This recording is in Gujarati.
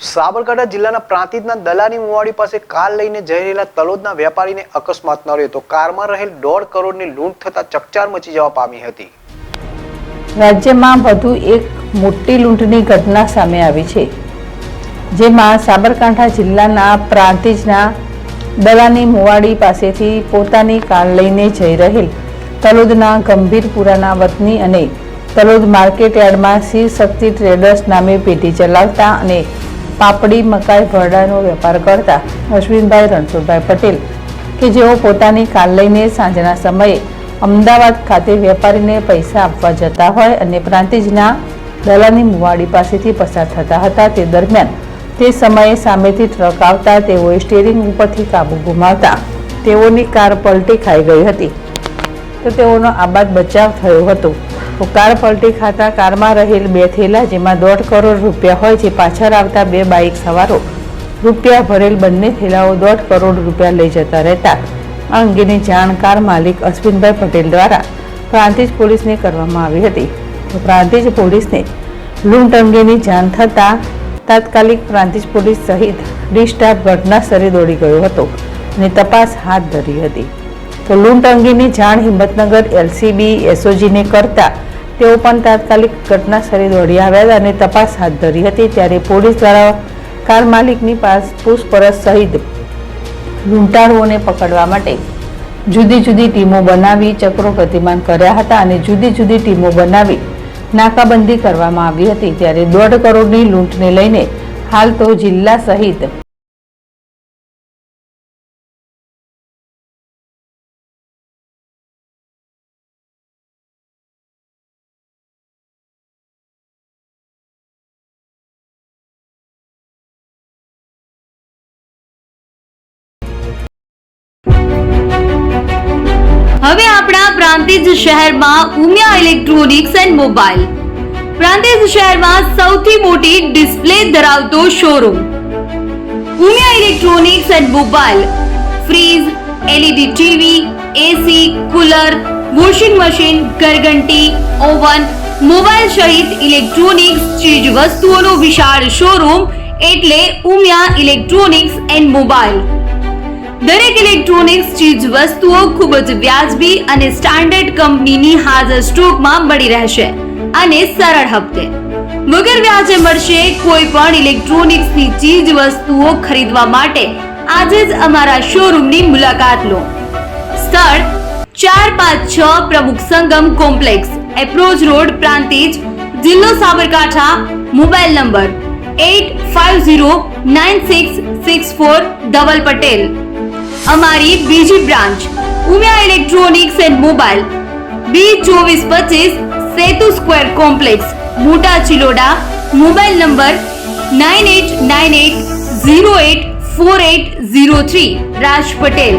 સાબરકાંઠા જિલ્લાના પ્રાંતિજના દલાની મુવાડી પાસે કાર લઈને જઈ રહેલા તલોદના વેપારીને અકસ્માત નડ્યો તો કારમાં રહેલ 1.5 કરોડની લૂંટ થતા ચકચાર મચી જવા પામી હતી। રાજ્યમાં વધુ એક મોટી લૂંટની ઘટના સામે આવી છે, જેમાં સાબરકાંઠા જિલ્લાના પ્રાંતિજના દલાની મુવાડી પાસેથી પોતાની કાર લઈને જઈ રહેલ તલોદના ગંભીરપુરાના વતની અને તલોદ માર્કેટ યાર્ડમાં શિવ શક્તિ ટ્રેડર્સ નામે પેઢી ચલાવતા અને પાપડી મકાઈ ભરડાનો વેપાર કરતા અશ્વિનભાઈ રણછોડભાઈ પટેલ કે જેઓ પોતાની કાર લઈને સાંજના સમયે અમદાવાદ ખાતે વેપારીને પૈસા આપવા જતા હોય અને પ્રાંતિજના દલાની મુવાડી પાસેથી પસાર થતા હતા। તે દરમિયાન તે સમયે સામેથી ટ્રક આવતા તેઓએ સ્ટીયરિંગ ઉપરથી કાબુ ગુમાવતા તેઓની કાર પલટી ખાઈ ગઈ હતી, તો તેઓનો આબાદ બચાવ થયો હતો। તો કાર પલટી ખાતા કારમાં રહેલ 2 થેલા જેમાં 1.5 કરોડ રૂપિયા હોય છે, પાછળ આવતા 2 બાઇક સવારો રૂપિયા ભરેલ બંને થેલાઓ 1.5 કરોડ રૂપિયા લઈ જતા રહેતા આ અંગેની જાણ કાર માલિક અશ્વિનભાઈ પટેલ દ્વારા પ્રાંતિજ પોલીસને કરવામાં આવી હતી। તો પ્રાંતિજ પોલીસને લૂંટ અંગેની જાણ થતાં તાત્કાલિક પ્રાંતિજ પોલીસ સહિત ડી સ્ટાફ ઘટના સ્થળે દોડી ગયો હતો અને તપાસ હાથ ધરી હતી। તો લૂંટ અંગેની જાણ હિંમતનગર એલસીબી એસઓજીને કરતા તેઓ પણ તાત્કાલિક ઘટના સ્થળે દોડી આવ્યા અને તપાસ હાથ ધરી હતી। ત્યારે પોલીસ દ્વારા કાર માલિકની પૂછપરછ સહિત લૂંટારુઓને પકડવા માટે જુદી જુદી ટીમો બનાવી ચક્રો ગતિમાન કર્યા હતા અને જુદી જુદી ટીમો બનાવી નાકાબંધી કરવામાં આવી હતી। ત્યારે 1.5 કરોડની લૂંટને લઈને હાલ તો જિલ્લા સહિત હવે આપણા પ્રાંતિજ શહેરમાં Umiya electronics and mobile Prantij શહેરમાં સૌથી મોટી ડિસ્પ્લે ધરાવતો showroom Umiya electronics and mobile fridge, LED TV, AC, cooler, washing machine, ઘરઘંટી, ઓવન, મોબાઈલ સહિત ઇલેક્ટ્રોનિક્સ ચીજ વસ્તુઓનો વિશાળ શોરૂમ એટલે ઉમિયા ઇલેક્ટ્રોનિક્સ એન્ડ મોબાઈલ। દરેક ઇલેક્ટ્રોનિક્સ ચીજ વસ્તુઓ ખૂબ જ વ્યાજબી અને સ્ટાન્ડર્ડ કંપનીની હાજર સ્ટોકમાં મળી રહેશે અને સરળ હપ્તે વગર વ્યાજે મળશે। કોઈ પણ ઇલેક્ટ્રોનિક્સની ચીજ વસ્તુઓ ખરીદવા માટે આજે જ અમારા શોરૂમની મુલાકાત લો। સ્થળ 456 Pramukh Sangam complex, approach road, Prantij, જિલ્લો સાબરકાંઠા। Mobile number 85096646 Dhaval Patel. અમારી બીજી branch Umiya electronics and mobile B2425 Setu square complex, Mota Chiloda. Mobile number 9898084803 Raj Patel.